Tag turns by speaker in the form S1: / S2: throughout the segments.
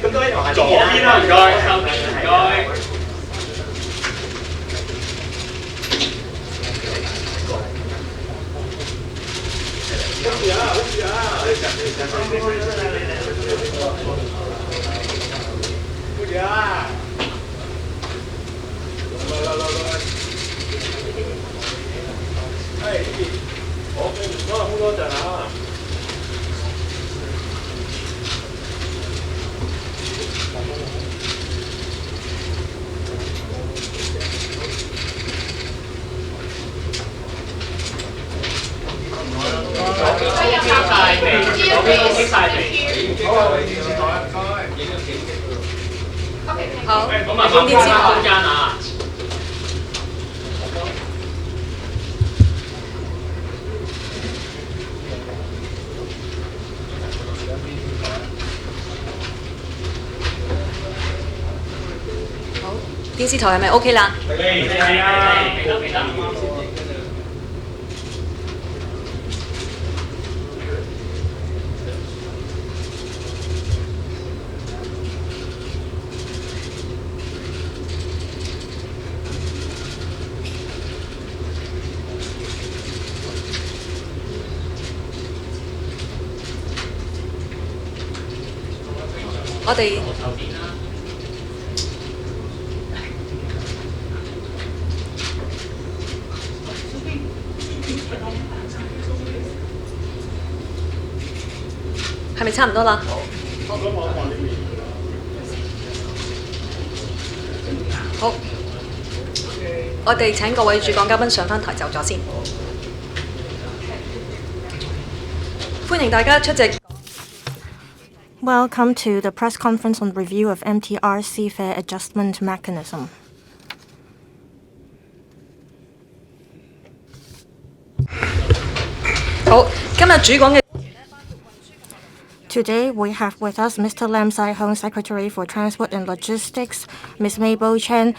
S1: 咁多位同學
S2: 左邊啦，唔該，後邊唔該。
S1: 好事啊！好事啊！好事啊！來，係，好，空多陣啊！
S2: 好，咁麻煩電子空間啊！
S3: 好，電視台係咪 OK 啦？
S2: 係啊，記得。
S3: 我哋係咪差唔多啦？好，我哋請各位主講嘉賓上返台就咗先。歡迎大家出席。
S4: Welcome to the press conference on review of MTR Fare Adjustment Mechanism. Today we have with us Mr. Lam Sai-hung, Secretary for Transport and Logistics, Ms. Mabel Chen,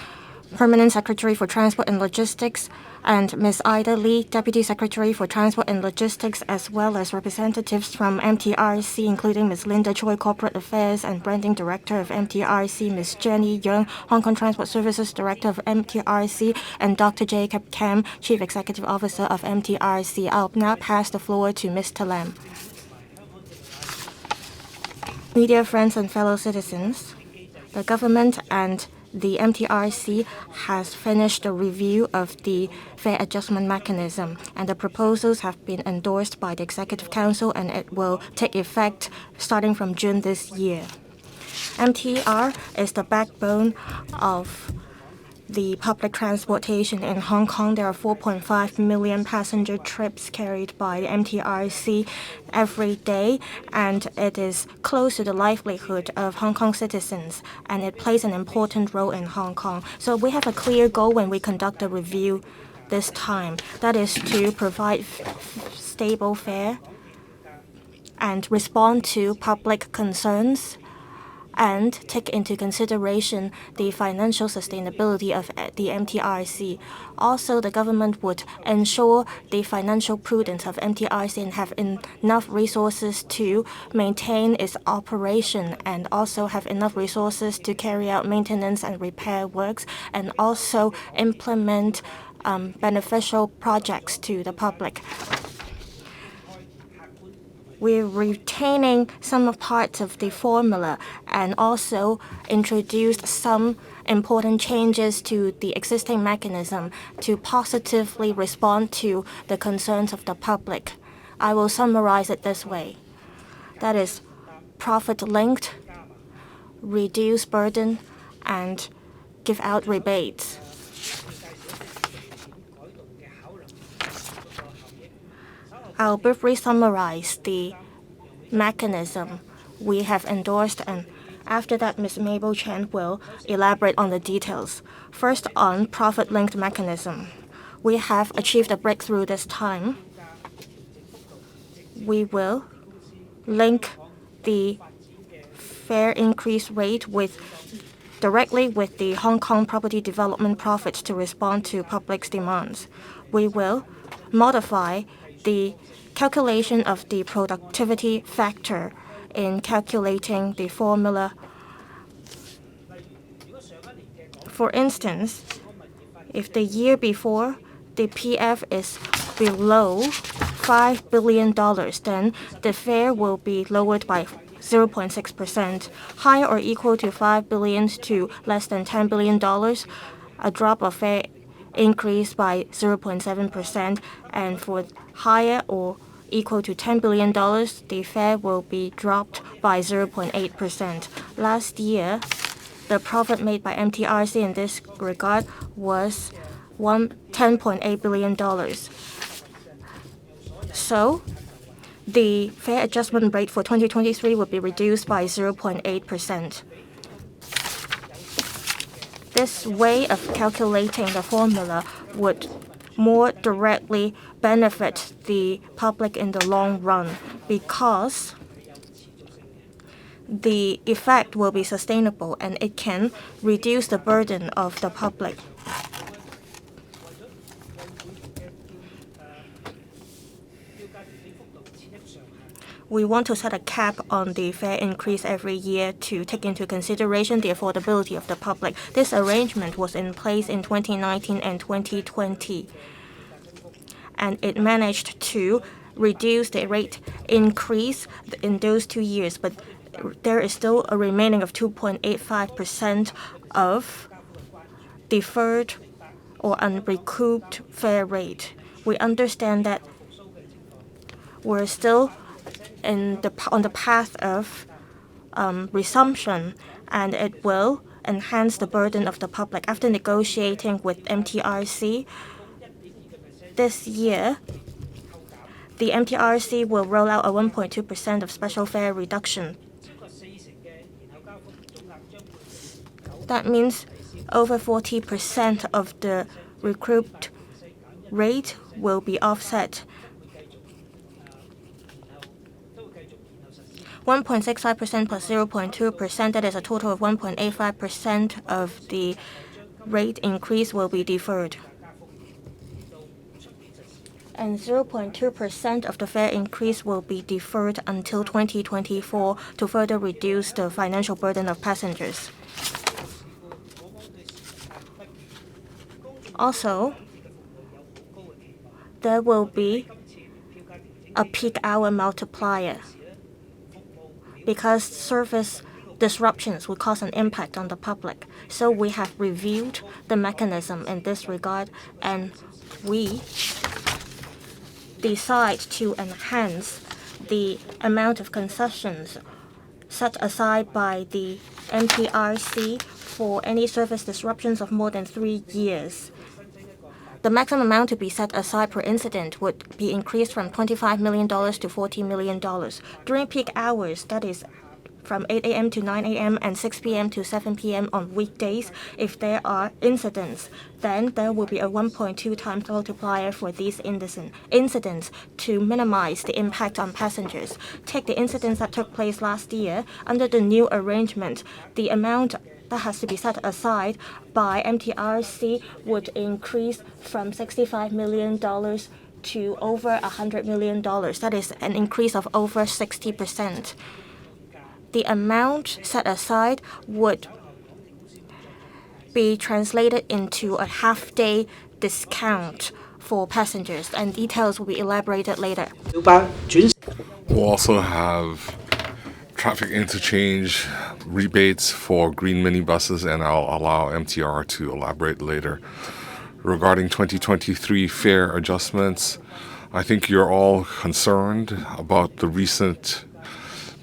S4: Permanent Secretary for Transport and Logistics, and Ms. Ida Lee, Deputy Secretary for Transport and Logistics, as well as representatives from MTRC, including Ms. Linda Choi, Corporate Affairs and Branding Director of MTRC, Ms. Jenny Young, Hong Kong Transport Services Director of MTRC, and Dr. Jacob Kam, Chief Executive Officer of MTRC. I'll now pass the floor to Mr. Lam. Media friends and fellow citizens, the government and the MTRC has finished the review of the Fare Adjustment Mechanism, and the proposals have been endorsed by the Executive Council, and it will take effect starting from June this year. MTR is the backbone of the public transportation in Hong Kong. There are 4.5 million passenger trips carried by the MTRC every day, and it is close to the livelihood of Hong Kong citizens, and it plays an important role in Hong Kong. So we have a clear goal when we conduct a review this time. That is to provide stable fare and respond to public concerns and take into consideration the financial sustainability of the MTRC. Also, the government would ensure the financial prudence of MTRC and have enough resources to maintain its operation, and also have enough resources to carry out maintenance and repair works, and also implement beneficial projects to the public. We're retaining some parts of the formula and also introduced some important changes to the existing mechanism to positively respond to the concerns of the public. I will summarize it this way. That is profit-linked, reduce burden, and give out rebates. I'll briefly summarize the mechanism we have endorsed, and after that, Ms. Mabel Chen will elaborate on the details. First, on profit-linked mechanism. We have achieved a breakthrough this time. We will link the fare increase rate directly with the Hong Kong property development profits to respond to public's demands. We will modify the calculation of the productivity factor in calculating the formula, For instance, if the year before the PF is below $5 billion, then the fare will be lowered by 0.6%. Higher or equal to $5 billion to less than $10 billion, a drop of fare increase by 0.7%, and for higher or equal to $10 billion, the fare will be dropped by 0.8%. Last year, the profit made by MTRC in this regard was $10.8 billion. So, the fare adjustment rate for 2023 will be reduced by 0.8%. This way of calculating the formula would more directly benefit the public in the long run because the effect will be sustainable and it can reduce the burden of the public. We want to set a cap on the fare increase every year to take into consideration the affordability of the public. This arrangement was in place in 2019 and 2020, and it managed to reduce the rate increase in those 2 years, but there is still a remaining of 2.85% of deferred or unrecouped fare rate. We understand that we're still on the path of resumption, and it will enhance the burden of the public. After negotiating with MTRC this year, the MTRC will roll out a 1.2% of special fare reduction. That means over 40% of the recouped rate will be offset. 1.65% plus 0.2%, that is a total of 1.85% of the rate increase will be deferred. And 0.2% of the fare increase will be deferred until 2024 to further reduce the financial burden of passengers. Also, there will be a peak hour multiplier because service disruptions will cause an impact on the public. So we have reviewed the mechanism in this regard, and we decide to enhance the amount of concessions set aside by the MTRC for any service disruptions of more than 3 years. The maximum amount to be set aside per incident would be increased from $25 million to $40 million. During peak hours, that is from 8 a.m. to 9 a.m. and 6 p.m. to 7 p.m. on weekdays, if there are incidents, then there will be a 1.2 times multiplier for these incidents to minimize the impact on passengers. Take the incidents that took place last year. Under the new arrangement, the amount that has to be set aside by MTRC would increase from $65 million to over $100 million. That is an increase of over 60%. The amount set aside would be translated into a half-day discount for passengers, and details will be elaborated later.
S5: We'll also have traffic interchange rebates for green minibuses, and I'll allow MTR to elaborate later. Regarding 2023 fare adjustments, I think you're all concerned about the recent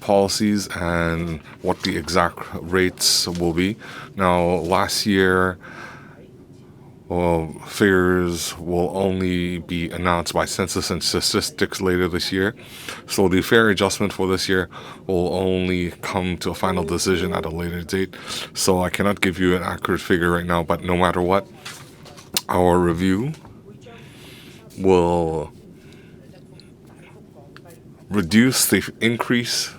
S5: policies and what the exact rates will be. Now, last year, figures will only be announced by Census and Statistics later this year. So the fare adjustment for this year will only come to a final decision at a later date. So I cannot give you an accurate figure right now, but no matter what, our review will reduce the increase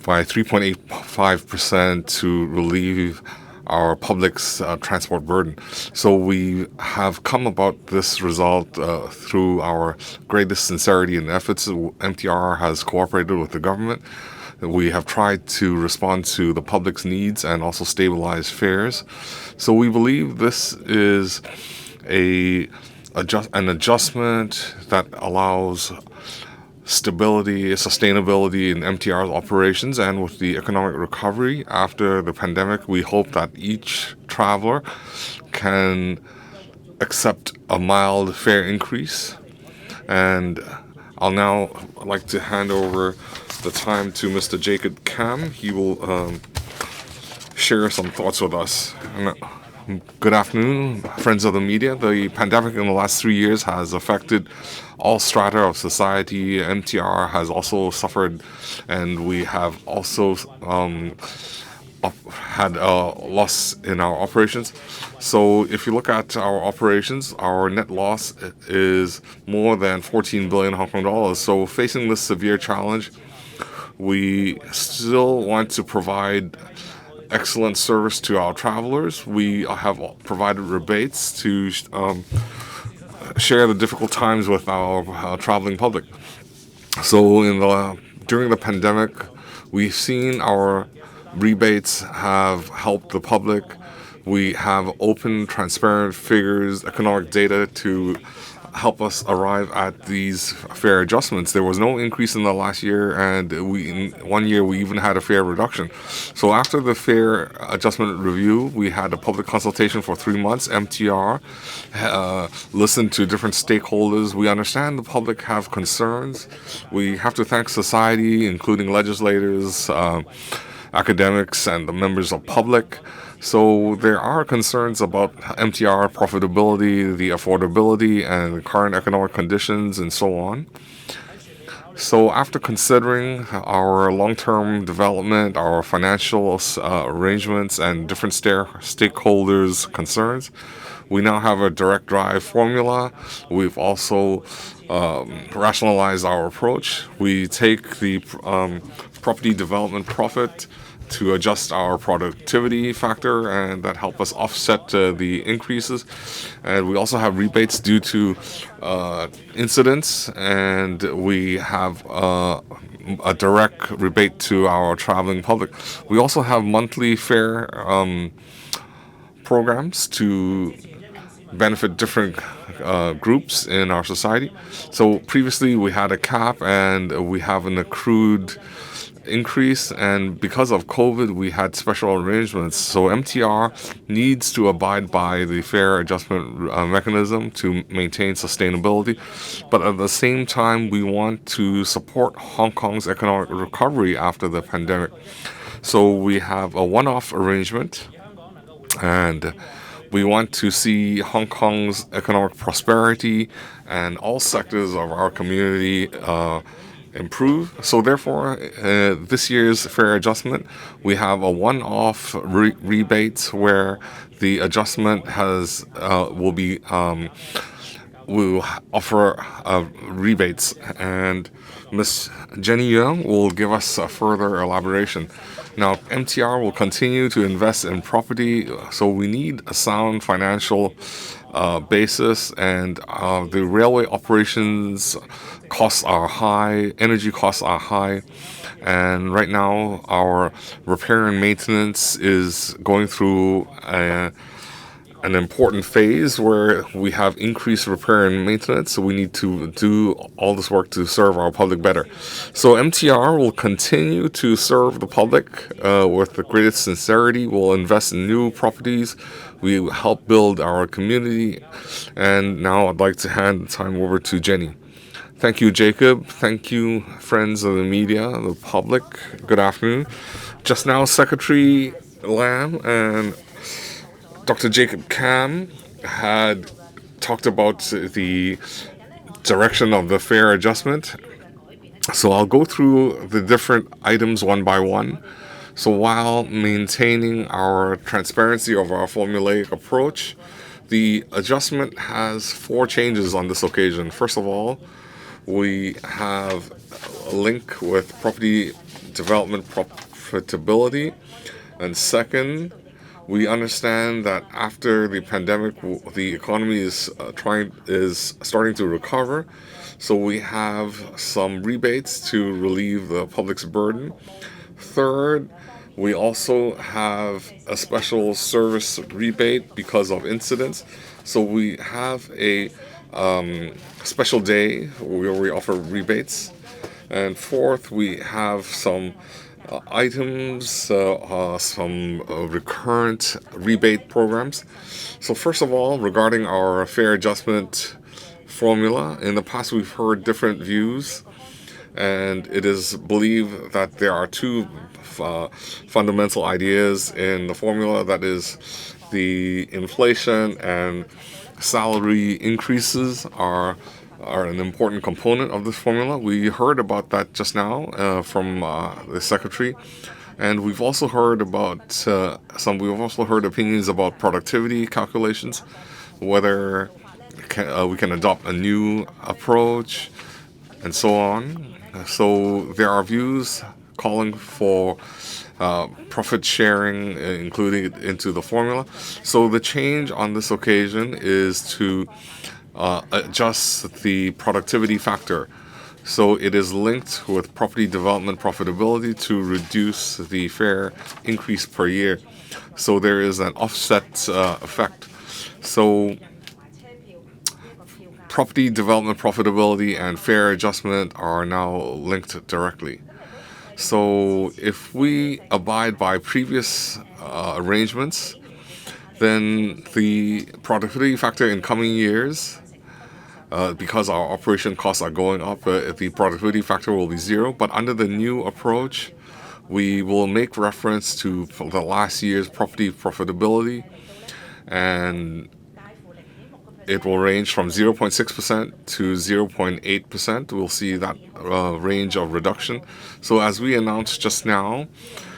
S5: by 3.85% to relieve our public's transport burden. So we have come about this result through our greatest sincerity and efforts. MTR has cooperated with the government. We have tried to respond to the public's needs and also stabilize fares. So we believe this is an adjustment that allows stability, sustainability in MTR's operations, and with the economic recovery after the pandemic, we hope that each traveler can accept a mild fare increase. And I'll now like to hand over the time to Mr. Jacob Kam. He will share some thoughts with us. Good afternoon, friends of the media. The pandemic in the last 3 years has affected all strata of society. MTR has also suffered, and we have also had a loss in our operations. So if you look at our operations, our net loss is more than 14 billion Hong Kong dollars. So facing this severe challenge, we still want to provide excellent service to our travelers. We have provided rebates to share the difficult times with our traveling public. So during the pandemic, we've seen our rebates have helped the public. We have open, transparent figures, economic data to help us arrive at these fare adjustments. There was no increase in the last year, and in 1 year we even had a fare reduction. So after the fare adjustment review, we had a public consultation for 3 months. MTR listened to different stakeholders. We understand the public have concerns. We have to thank society, including legislators, academics, and the members of public. So there are concerns about MTR profitability, the affordability, and the current economic conditions, and so on. So after considering our long-term development, our financial arrangements, and different stakeholders' concerns, we now have a direct drive formula. We've also rationalized our approach. We take the property development profit to adjust our productivity factor, and that help us offset the increases. And we also have rebates due to incidents, and we have a direct rebate to our traveling public. We also have monthly fare programs to benefit different groups in our society. So previously we had a cap, and we have an accrued increase, and because of COVID, we had special arrangements. So MTR needs to abide by the fare adjustment mechanism to maintain sustainability. But at the same time, we want to support Hong Kong's economic recovery after the pandemic. So we have a one-off arrangement, and we want to see Hong Kong's economic prosperity and all sectors of our community improve. So therefore, this year's fare adjustment, we have a one-off rebate where the adjustment will offer rebates, and Ms. Jenny Yeung will give us a further elaboration. Now, MTR will continue to invest in property, so we need a sound financial basis, and the railway operations costs are high, energy costs are high, and right now our repair and maintenance is going through an important phase where we have increased repair and maintenance, so we need to do all this work to serve our public better. So MTR will continue to serve the public with the greatest sincerity. We'll invest in new properties. We will help build our community. And now I'd like to hand the time over to Jenny. Thank you, Jacob. Thank you, friends of the media, the public. Good afternoon. Just now, Secretary Lam and Dr. Jacob Kam had talked about the direction of the fare adjustment. So I'll go through the different items one by one. So while maintaining our transparency of our formulaic approach, the adjustment has 4 changes on this occasion. First of all, we have a link with property development profitability. And second, we understand that after the pandemic, the economy is starting to recover. So we have some rebates to relieve the public's burden. Third, we also have a special service rebate because of incidents. So we have a special day where we offer rebates. And fourth, we have some items, some recurrent rebate programs. So first of all, regarding our fare adjustment formula, in the past we've heard different views, and it is believed that there are two fundamental ideas in the formula. That is, the inflation and salary increases are an important component of this formula. We heard about that just now from the secretary, and we've also heard about we've also heard opinions about productivity calculations, whether we can adopt a new approach, and so on. So there are views calling for profit sharing included into the formula. So the change on this occasion is to adjust the productivity factor. So it is linked with property development profitability to reduce the fare increase per year. So there is an offset effect. So property development profitability and fare adjustment are now linked directly. So if we abide by previous arrangements, then the productivity factor in coming years, because our operation costs are going up, the productivity factor will be zero. But under the new approach, we will make reference to the last year's property profitability, and it will range from 0.6% to 0.8%. We'll see that range of reduction. So as we announced just now,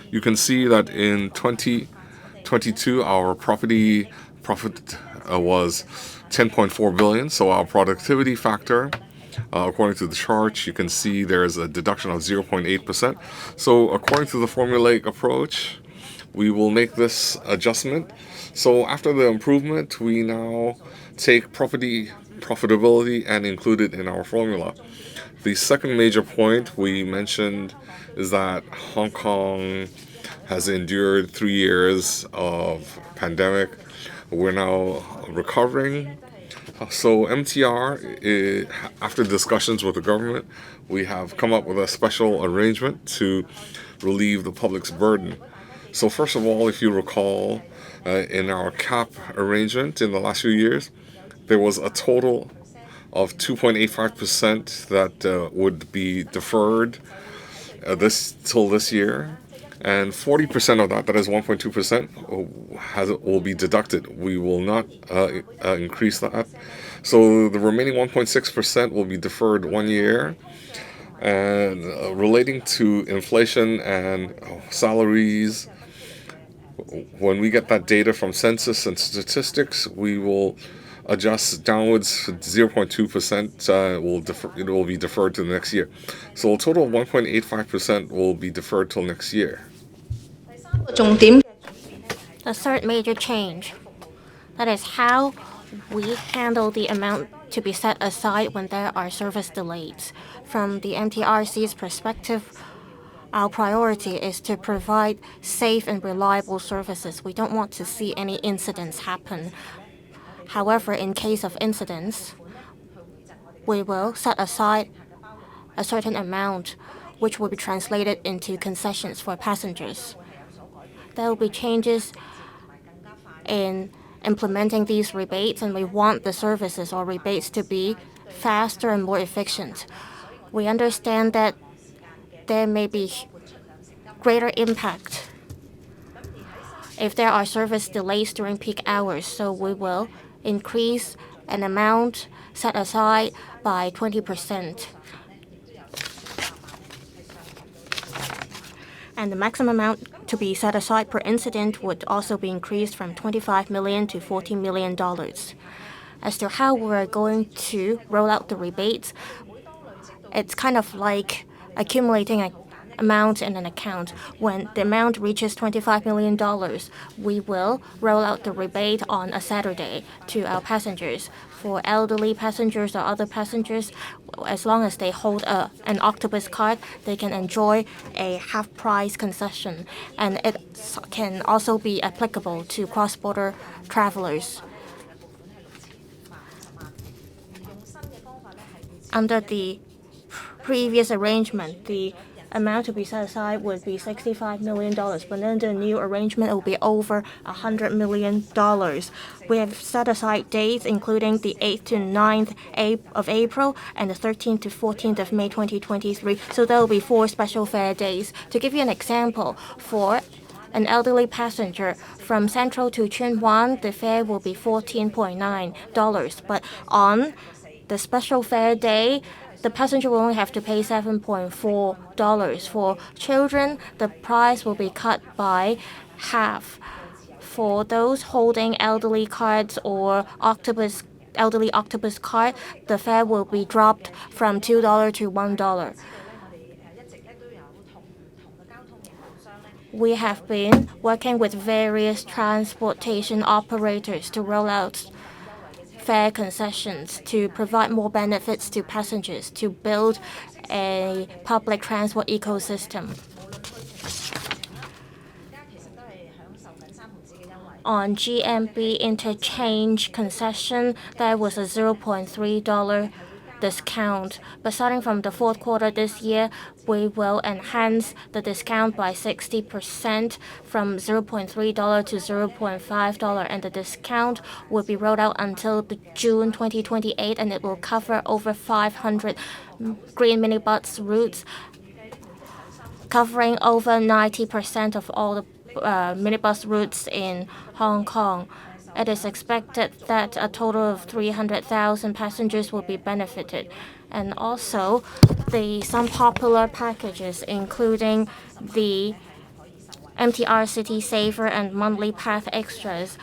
S5: you can see that in 2022, our property profit was 10.4 billion. So our productivity factor, according to the chart, you can see there's a deduction of 0.8%. So according to the formulaic approach, we will make this adjustment. So after the improvement, we now take property profitability and include it in our formula. The second major point we mentioned is that Hong Kong has endured 3 years of pandemic. We're now recovering. So MTR, after discussions with the government, we have come up with a special arrangement to relieve the public's burden. So first of all, if you recall, in our cap arrangement in the last few years, there was a total of 2.85% that would be deferred till this year, and 40% of that is 1.2%, will be deducted. We will not increase that. So the remaining 1.6% will be deferred 1 year. And relating to inflation and salaries, when we get that data from census and statistics, we will adjust downwards 0.2%. It will be deferred to the next year. So a total of 1.85% will be deferred till next year.
S4: The third major change, that is how we handle the amount to be set aside when there are service delays. From the MTRC's perspective, our priority is to provide safe and reliable services. We don't want to see any incidents happen. However, in case of incidents, we will set aside a certain amount which will be translated into concessions for passengers. There will be changes in implementing these rebates, and we want the services or rebates to be faster and more efficient. We understand that there may be greater impact if there are service delays during peak hours, so we will increase an amount set aside by 20%. And the maximum amount to be set aside per incident would also be increased from $25 million to $40 million. As to how we're going to roll out the rebates, it's kind of like accumulating amount in an account. When the amount reaches $25 million, we will roll out the rebate on a Saturday to our passengers. For elderly passengers or other passengers, as long as they hold an Octopus card, they can enjoy a half-price concession, and it can also be applicable to cross-border travelers. Under the previous arrangement, the amount to be set aside would be $65 million, but under the new arrangement, it will be over $100 million. We have set aside dates including the 8th to 9th of April and the 13th to 14th of May 2023. So there will be 4 special fare days. To give you an example, for an elderly passenger from Central to Tsuen Wan, the fare will be $14.9, but on the special fare day, the passenger will only have to pay $7.4. For children, the price will be cut by half. For those holding elderly cards or elderly Octopus card, the fare will be dropped from $2 to $1. We have been working with various transportation operators to roll out fare concessions to provide more benefits to passengers, to build a public transport ecosystem. On GMB interchange concession, there was a $0.3 discount. But starting from the fourth quarter this year, we will enhance the discount by 60% from $0.3 to $0.5, and the discount will be rolled out until June 2028, and it will cover over 500 green minibus routes, covering over 90% of all the minibus routes in Hong Kong. It is expected that a total of 300,000 passengers will be benefited. And also, some popular packages, including the MTR City Saver and Monthly Path Extras,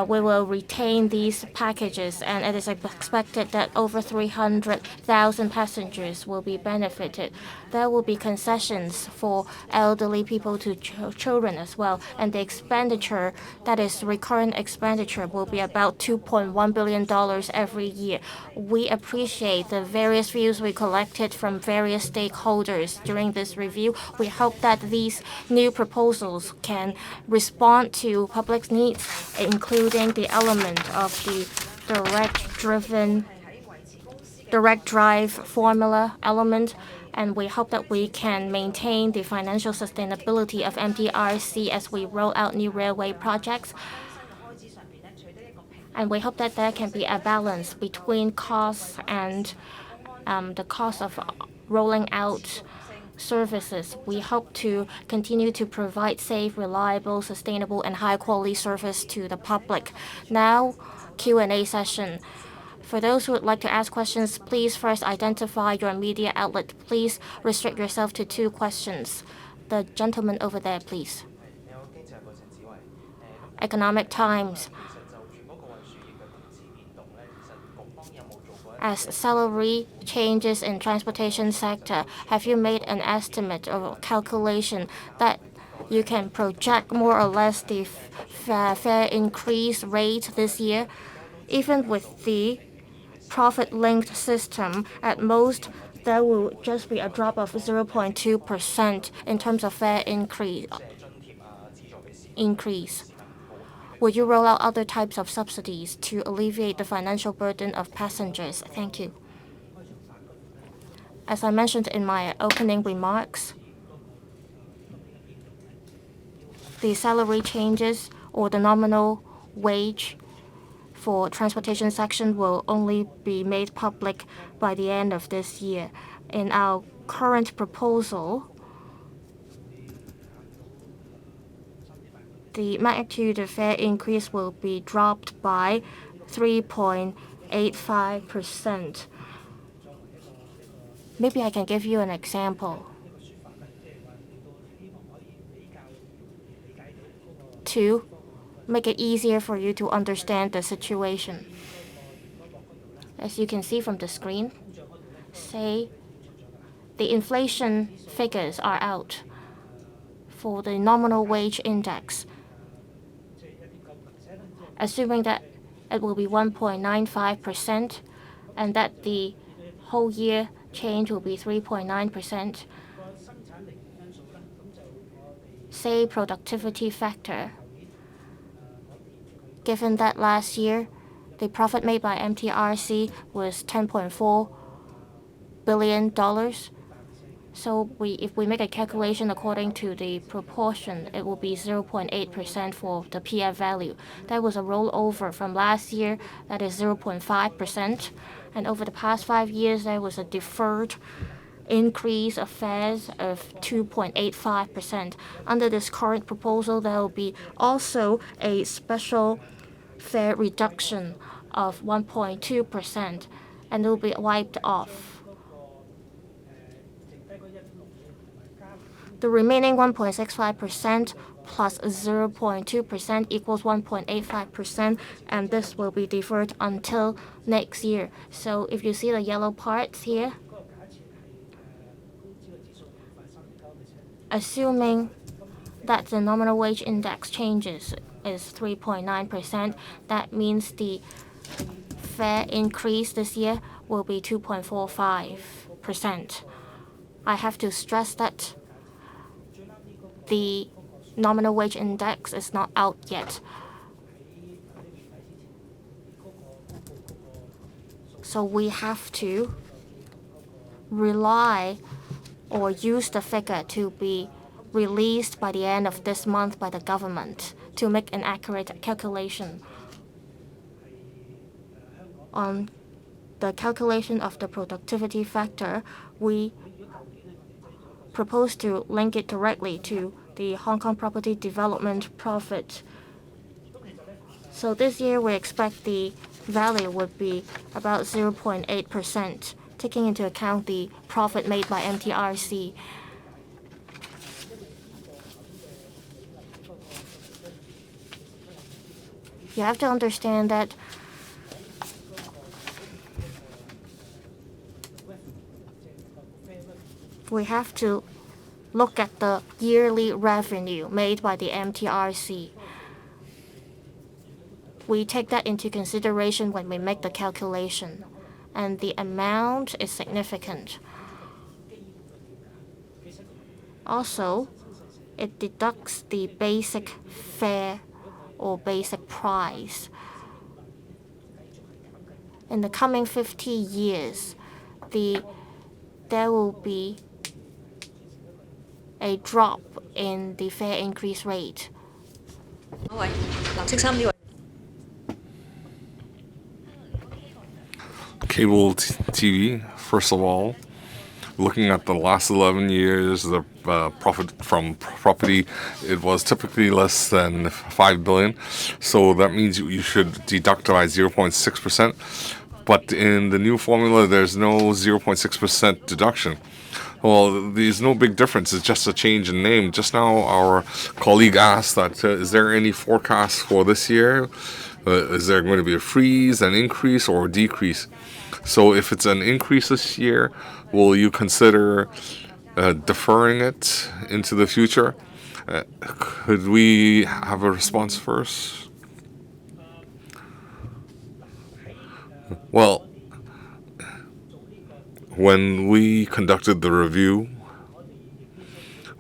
S4: we will retain these packages, and it is expected that over 300,000 passengers will be benefited. There will be concessions for elderly people to children as well, and the expenditure, that is recurrent expenditure, will be about $2.1 billion every year. We appreciate the various views we collected from various stakeholders during this review. We hope that these new proposals can respond to public needs, including the element of the direct drive formula element, and we hope that we can maintain the financial sustainability of MTRC as we roll out new railway projects. And we hope that there can be a balance between costs and the cost of rolling out services. We hope to continue to provide safe, reliable, sustainable, and high-quality service to the public. Now, Q&A session. For those who would like to ask questions, please first identify your media outlet. Please restrict yourself to 2 questions. The gentleman over there, please. Economic Times. As salary changes in transportation sector, have you made an estimate or calculation that you can project more or less the fare increase rate this year? Even with the profit-linked system, at most, there will just be a drop of 0.2% in terms of fare increase. Would you roll out other types of subsidies to alleviate the financial burden of passengers? Thank you. As I mentioned in my opening remarks, the salary changes or the nominal wage for transportation section will only be made public by the end of this year. In our current proposal, the magnitude of fare increase will be dropped by 3.85%. Maybe I can give you an example to make it easier for you to understand the situation. As you can see from the screen, say the inflation figures are out for the nominal wage index, assuming that it will be 1.95% and that the whole year change will be 3.9%. Say productivity factor, given that last year the profit made by MTRC was $10.4 billion. So if we make a calculation according to the proportion, it will be 0.8% for the PF value. That was a rollover from last year, that is 0.5%. And over the past 5 years, there was a deferred increase of fares of 2.85%. Under this current proposal, there will be also a special fare reduction of 1.2%, and it will be wiped off. The remaining 1.65% plus 0.2% equals 1.85%, and this will be deferred until next year. So if you see the yellow parts here, assuming that the nominal wage index changes is 3.9%, that means the fare increase this year will be 2.45%. I have to stress that the nominal wage index is not out yet. So we have to rely or use the figure to be released by the end of this month by the government to make an accurate calculation. On the calculation of the productivity factor, we propose to link it directly to the Hong Kong property development profit. So this year we expect the value would be about 0.8%, taking into account the profit made by MTRC. You have to understand that we have to look at the yearly revenue made by the MTRC. We take that into consideration when we make the calculation, and the amount is significant. Also, it deducts the basic fare or basic price. In the coming 50 years, there will be a drop in the fare increase rate.
S5: Cable TV, first of all, looking at the last 11 years, the profit from property, it was typically less than 5 billion. So that means you should deduct by 0.6%. But in the new formula, there's no 0.6% deduction. Well, there's no big difference. It's just a change in name. Just now, our colleague asked that, is there any forecast for this year? Is there going to be a freeze, an increase, or a decrease? So if it's an increase this year, will you consider deferring it into the future? Could we have a response first? Well, when we conducted the review,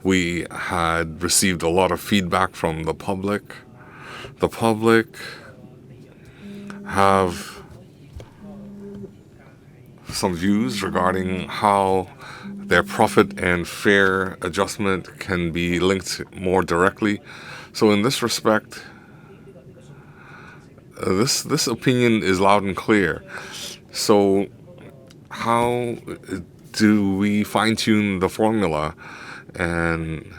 S5: we had received a lot of feedback from the public. The public have some views regarding how their profit and fare adjustment can be linked more directly. So in this respect, this opinion is loud and clear. So how do we fine-tune the formula, and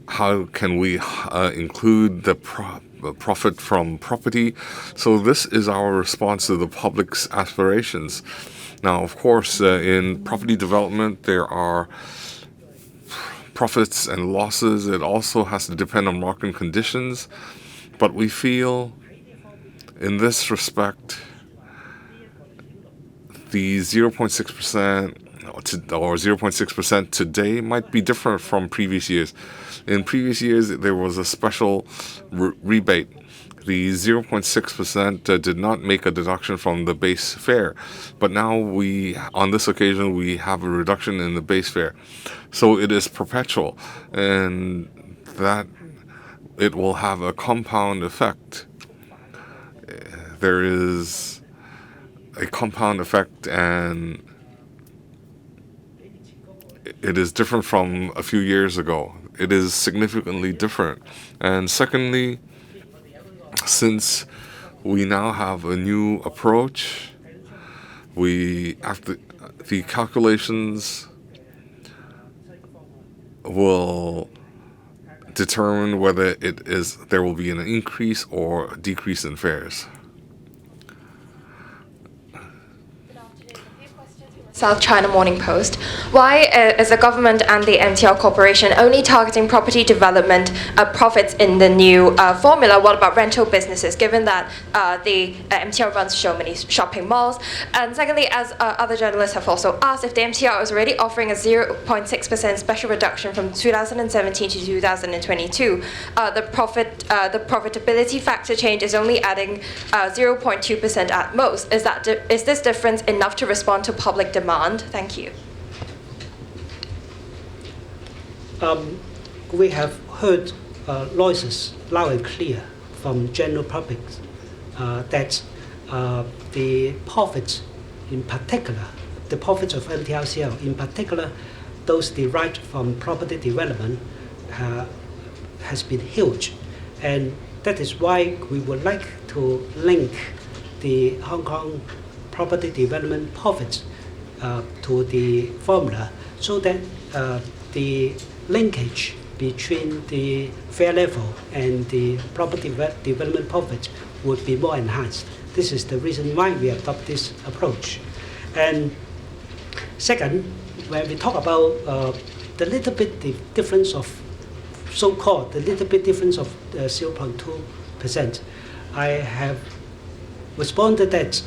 S5: how can we include the profit from property? So this is our response to the public's aspirations. Now, of course, in property development, there are profits and losses. It also has to depend on market conditions. But we feel, in this respect, the 0.6% or 0.6% today might be different from previous years. In previous years, there was a special rebate. The 0.6% did not make a deduction from the base fare, but now on this occasion, we have a reduction in the base fare. So it is perpetual, and that it will have a compound effect. There is a compound effect, and it is different from a few years ago. It is significantly different. And secondly, since we now have a new approach, the calculations will determine whether there will be an increase or decrease in fares.
S6: South China Morning Post. Why is the government and the MTR Corporation only targeting property development profits in the new formula? What about rental businesses, given that the MTR runs so many shopping malls? And secondly, as other journalists have also asked, if the MTR is already offering a 0.6% special reduction from 2017 to 2022, the profitability factor change is only adding 0.2% at most. Is this difference enough to respond to public demand? Thank you.
S7: We have heard noises loud and clear from general public that the profits, in particular, the profits of MTRCL, in particular, those derived from property development, has been huge, and that is why we would like to link the Hong Kong property development profits to the formula, so that the linkage between the fare level and the property development profit would be more enhanced. This is the reason why we adopt this approach. And second, when we talk about the little bit the difference of so-called the little bit difference of 0.2%, I have responded that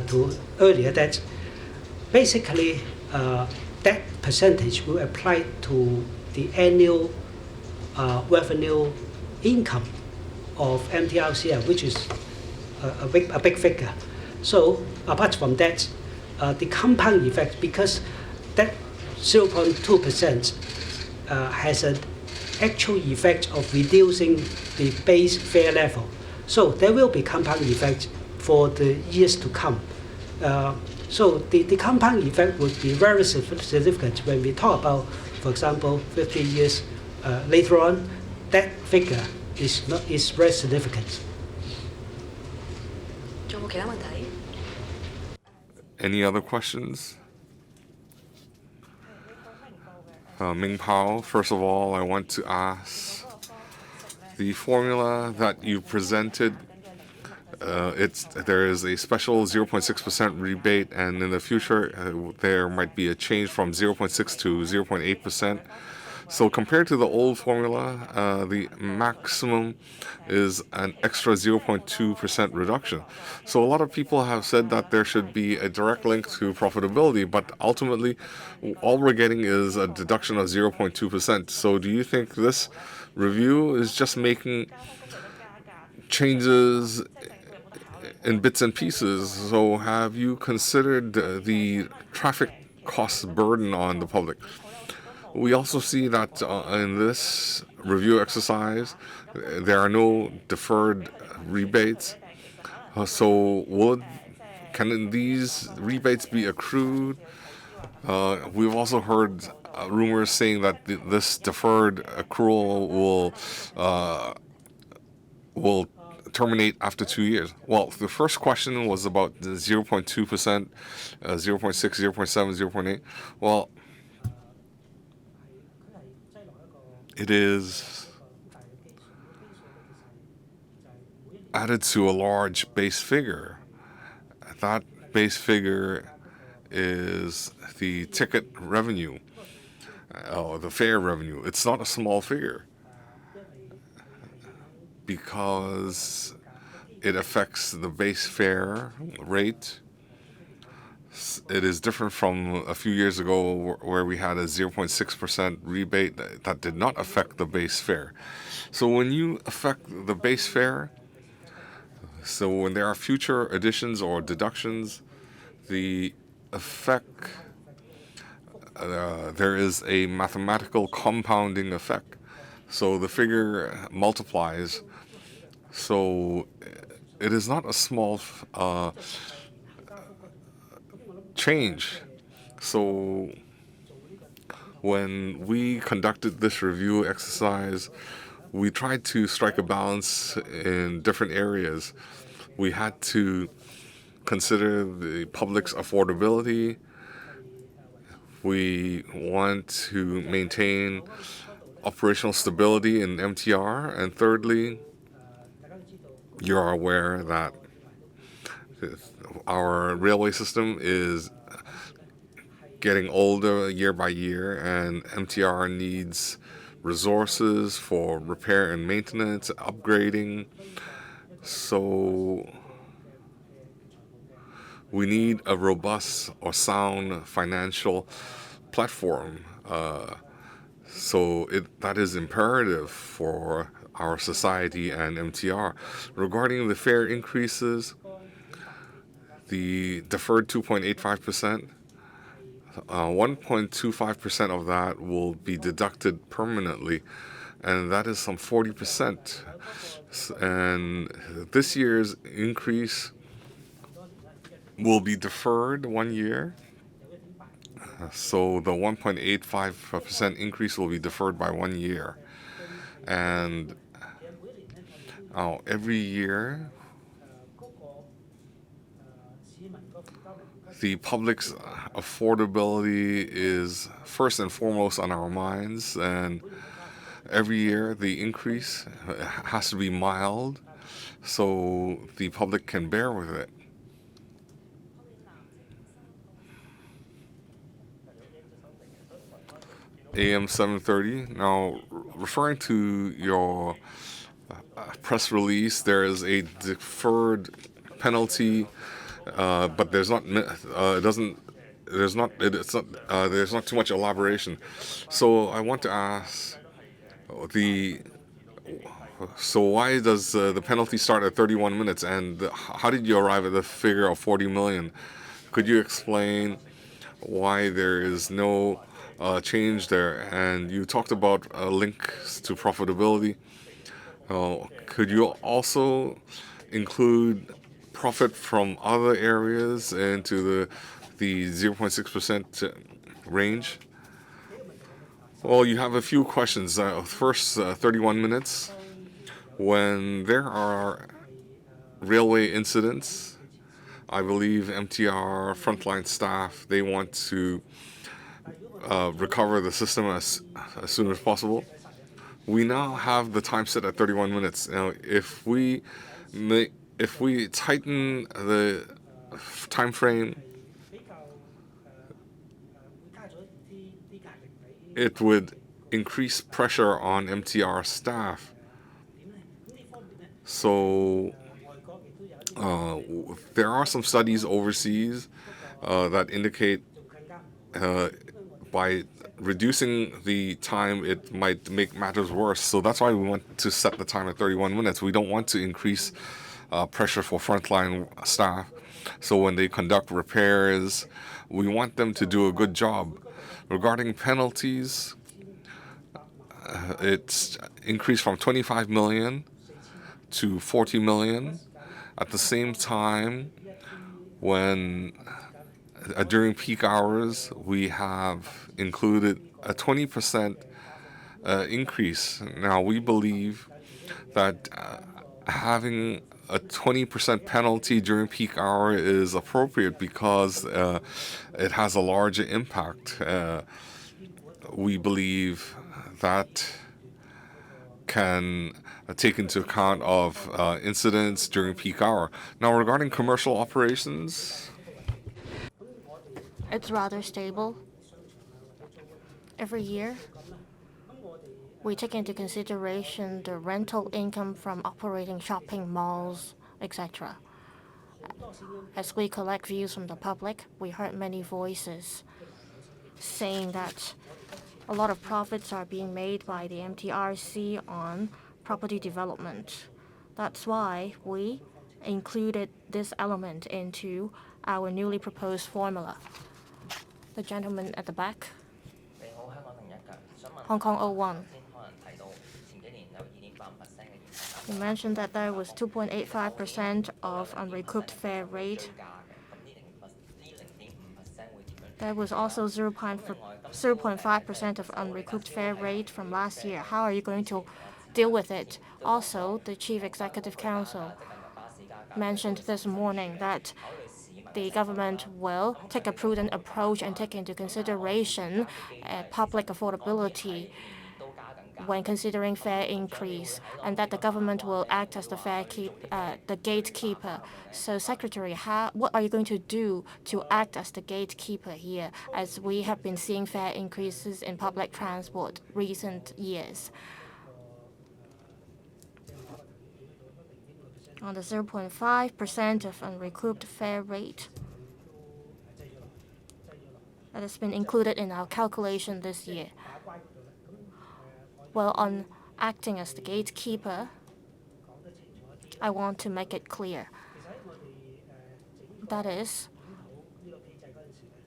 S7: to earlier that basically that percentage will apply to the annual revenue income of MTRCL, which is a big figure. So apart from that, the compound effect, because that 0.2% has an actual effect of reducing the base fare level. So there will be compound effect for the years to come. So the compound effect would be very significant when we talk about, for example, 50 years later on. That figure is very significant.
S5: Any other questions? Ming Pao, first of all, I want to ask, the formula that you presented, there is a special 0.6% rebate, and in the future there might be a change from 0.6 to 0.8%. So compared to the old formula, the maximum is an extra 0.2% reduction. So a lot of people have said that there should be a direct link to profitability, but ultimately all we're getting is a deduction of 0.2%. So do you think this review is just making changes in bits and pieces? So have you considered the traffic cost burden on the public? We also see that in this review exercise, there are no deferred rebates. So can these rebates be accrued? We've also heard rumors saying that this deferred accrual will terminate after 2 years. Well, the first question was about the 0.2%, 0.6, 0.7, 0.8. Well, it is added to a large base figure. That base figure is the ticket revenue, or the fare revenue. It's not a small figure because it affects the base fare rate. It is different from a few years ago where we had a 0.6% rebate that did not affect the base fare. So when you affect the base fare, so when there are future additions or deductions, the effect, there is a mathematical compounding effect. So the figure multiplies. So it is not a small change. So when we conducted this review exercise, we tried to strike a balance in different areas. We had to consider the public's affordability. We want to maintain operational stability in MTR. And thirdly, you are aware that our railway system is getting older year by year, and MTR needs resources for repair and maintenance, upgrading. So we need a robust or sound financial platform. That is imperative for our society and MTR. Regarding the fare increases, the deferred 2.85%, 1.25% of that will be deducted permanently, and that is some 40%. And this year's increase will be deferred 1 year. So the 1.85% increase will be deferred by 1 year. And every year, the public's affordability is first and foremost on our minds, and every year the increase has to be mild so the public can bear with it. AM 730. Now, referring to your press release, there is a deferred penalty, but there's not too much elaboration. So I want to ask so why does the penalty start at 31 minutes, and how did you arrive at the figure of 40 million? Could you explain why there is no change there? And you talked about links to profitability. Could you also include profit from other areas into the 0.6% range? Well, you have a few questions. First, 31 minutes. When there are railway incidents, I believe MTR frontline staff, they want to recover the system as soon as possible. We now have the time set at 31 minutes. Now, if we tighten the time frame, it would increase pressure on MTR staff. So there are some studies overseas that indicate by reducing the time, it might make matters worse. So that's why we want to set the time at 31 minutes. We don't want to increase pressure for frontline staff. So when they conduct repairs, we want them to do a good job. Regarding penalties, it's increased from 25 million to 40 million. At the same time, when during peak hours, we have included a 20% increase. Now, we believe that having a 20% penalty during peak hour is appropriate because it has a larger impact. We believe that can take into account of incidents during peak hour. Now, regarding commercial operations,
S4: it's rather stable. Every year, we take into consideration the rental income from operating shopping malls, etc. As we collect views from the public, we heard many voices saying that a lot of profits are being made by the MTRC on property development. That's why we included this element into our newly proposed formula. The gentleman at the back. Hong Kong 01. You mentioned that there was 2.85% of unrecouped fare rate. There was also 0.5% of unrecouped fare rate from last year. How are you going to deal with it? Also, the Chief Executive Council mentioned this morning that the government will take a prudent approach and take into consideration public affordability when considering fare increase, and that the government will act as the gatekeeper. So, Secretary, what are you going to do to act as the gatekeeper here, as we have been seeing fare increases in public transport recent years? On the 0.5% of unrecouped fare rate, that has been included in our calculation this year. Well, on acting as the gatekeeper, I want to make it clear. That is,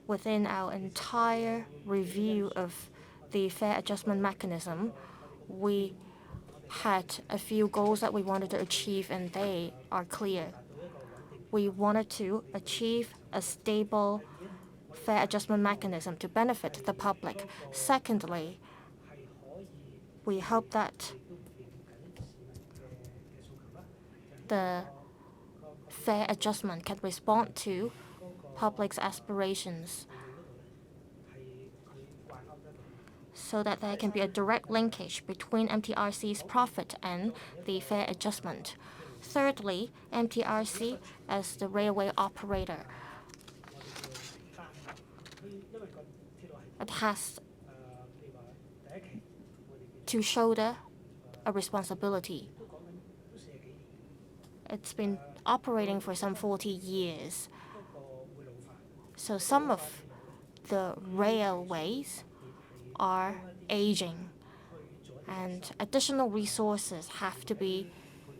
S4: within our entire review of the fare adjustment mechanism, we had a few goals that we wanted to achieve, and they are clear. We wanted to achieve a stable fare adjustment mechanism to benefit the public. Secondly, we hope that the fare adjustment can respond to public's aspirations so that there can be a direct linkage between MTRC's profit and the fare adjustment. Thirdly, MTRC as the railway operator, it has to shoulder a responsibility. It's been operating for some 40 years. So some of the railways are aging, and additional resources have to be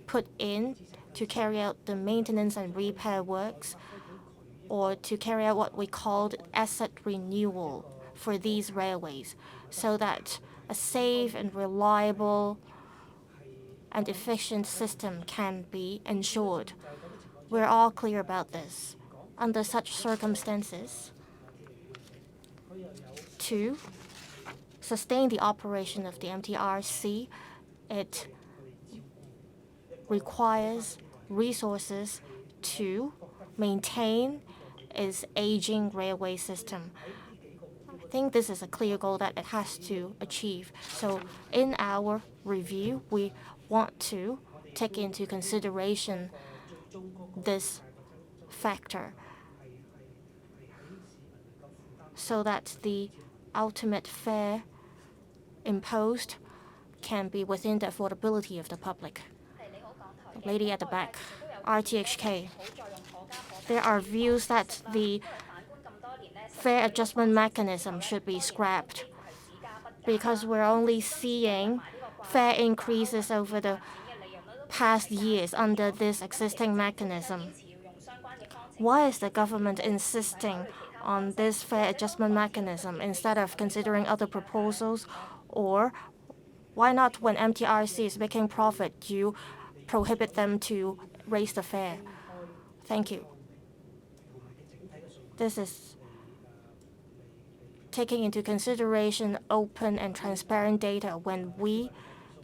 S4: put in to carry out the maintenance and repair works, or to carry out what we called asset renewal for these railways, so that a safe and reliable and efficient system can be ensured. We're all clear about this. Under such circumstances, to sustain the operation of the MTRC, it requires resources to maintain its aging railway system. I think this is a clear goal that it has to achieve. So in our review, we want to take into consideration this factor so that the ultimate fare imposed can be within the affordability of the public. The lady at the back, RTHK. There are views that the fare adjustment mechanism should be scrapped because we're only seeing fare increases over the past years under this existing mechanism. Why is the government insisting on this fare adjustment mechanism instead of considering other proposals? Or why not, when MTRC is making profit, you prohibit them to raise the fare? Thank you. This is taking into consideration open and transparent data when we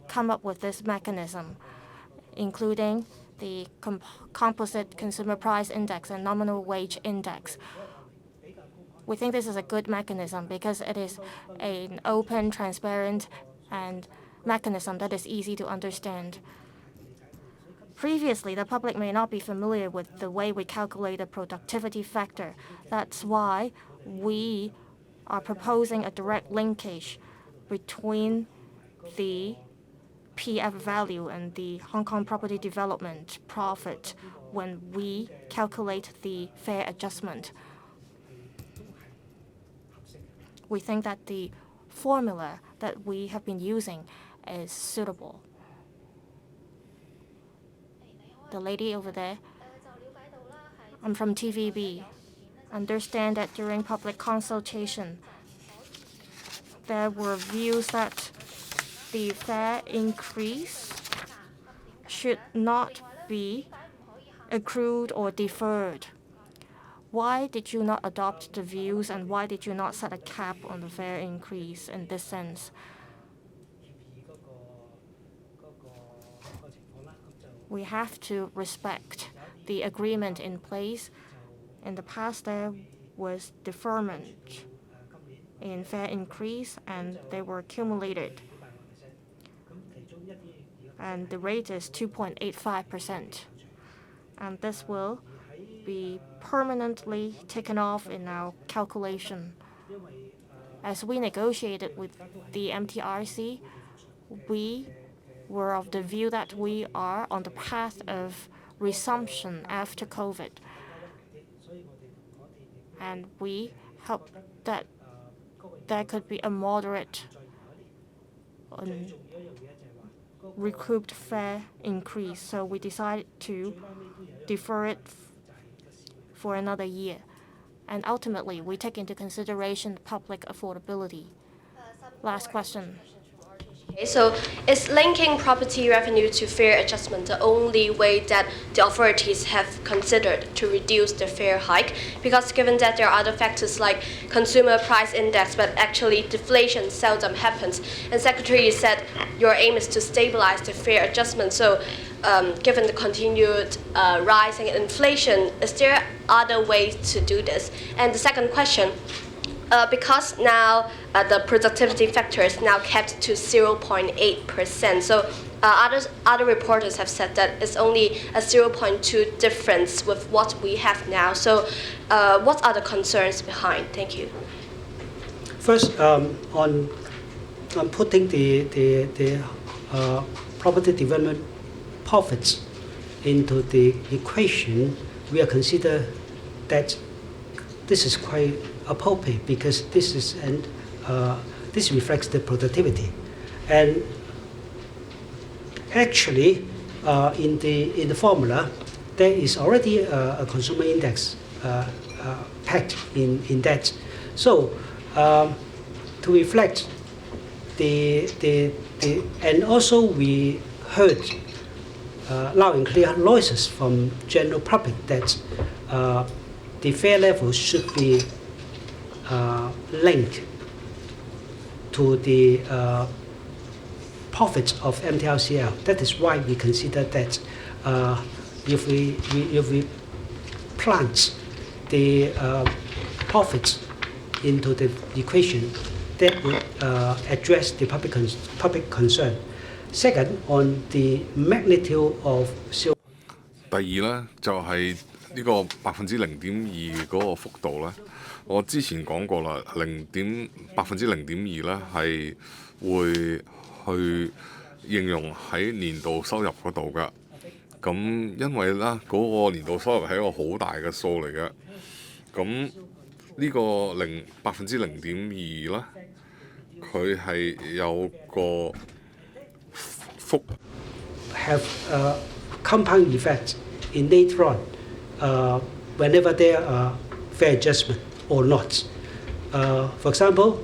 S4: come up with this mechanism, including the composite consumer price index and nominal wage index. We think this is a good mechanism because it is an open, transparent, and mechanism that is easy to understand. Previously, the public may not be familiar with the way we calculate the productivity factor. That's why we are proposing a direct linkage between the PF value and the Hong Kong property development profit when we calculate the fare adjustment. We think that the formula that we have been using is suitable. The lady over there, I'm from TVB. Understand that during public consultation, there were views that the fare increase should not be accrued or deferred. Why did you not adopt the views, and why did you not set a cap on the fare increase in this sense? We have to respect the agreement in place. In the past, there was deferment in fare increase, and they were accumulated. And the rate is 2.85%. And this will be permanently taken off in our calculation. As we negotiated with the MTRC, we were of the view that we are on the path of resumption after COVID. And we hope that there could be a moderate recouped fare increase. So we decided to defer it for another year. And ultimately, we take into consideration public affordability. Last question.
S8: So is linking property revenue to fare adjustment the only way that the authorities have considered to reduce the fare hike? Because given that there are other factors like consumer price index, but actually deflation seldom happens. And Secretary said your aim is to stabilize the fare adjustment. So given the continued rising inflation, is there other ways to do this? And the second question, because now the productivity factor is now kept to 0.8%. So other reporters have said that it's only a 0.2 difference with what we have now. So what are the concerns behind? Thank you.
S7: First, on putting the property development profits into the equation, we are consider that this is quite appropriate because this is this reflects the productivity, and actually in the formula there is already a consumer index packed in that. So to reflect the and also we heard loud and clear noises from general public that the fare level should be linked to the profits of MTRCL. That is why we consider that if we plant the profits into the equation, that would address the public concern. Second, on the magnitude of
S5: 第二咧就係呢個0.2%嗰個幅度咧，我之前講過啦，0.2%咧係會去應用喺年度收入嗰度㗎。咁因為咧嗰個年度收入係一個好大嘅數嚟嘅，咁呢個0.2%咧，佢係有個
S7: have a compound effect in later on whenever there are fare adjustment or not. For example,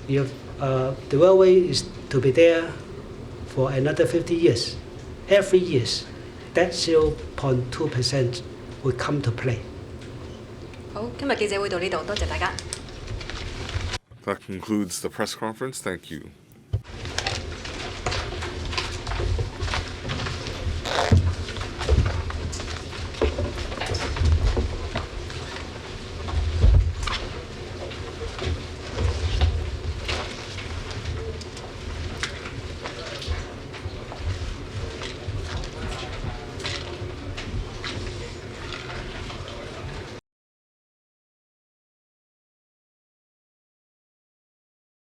S7: if the railway is to be there for another 50 years, every year that 0.2% will come to play.
S3: 好，今日記者會到呢度，多謝大家。
S5: That concludes the press conference. Thank you.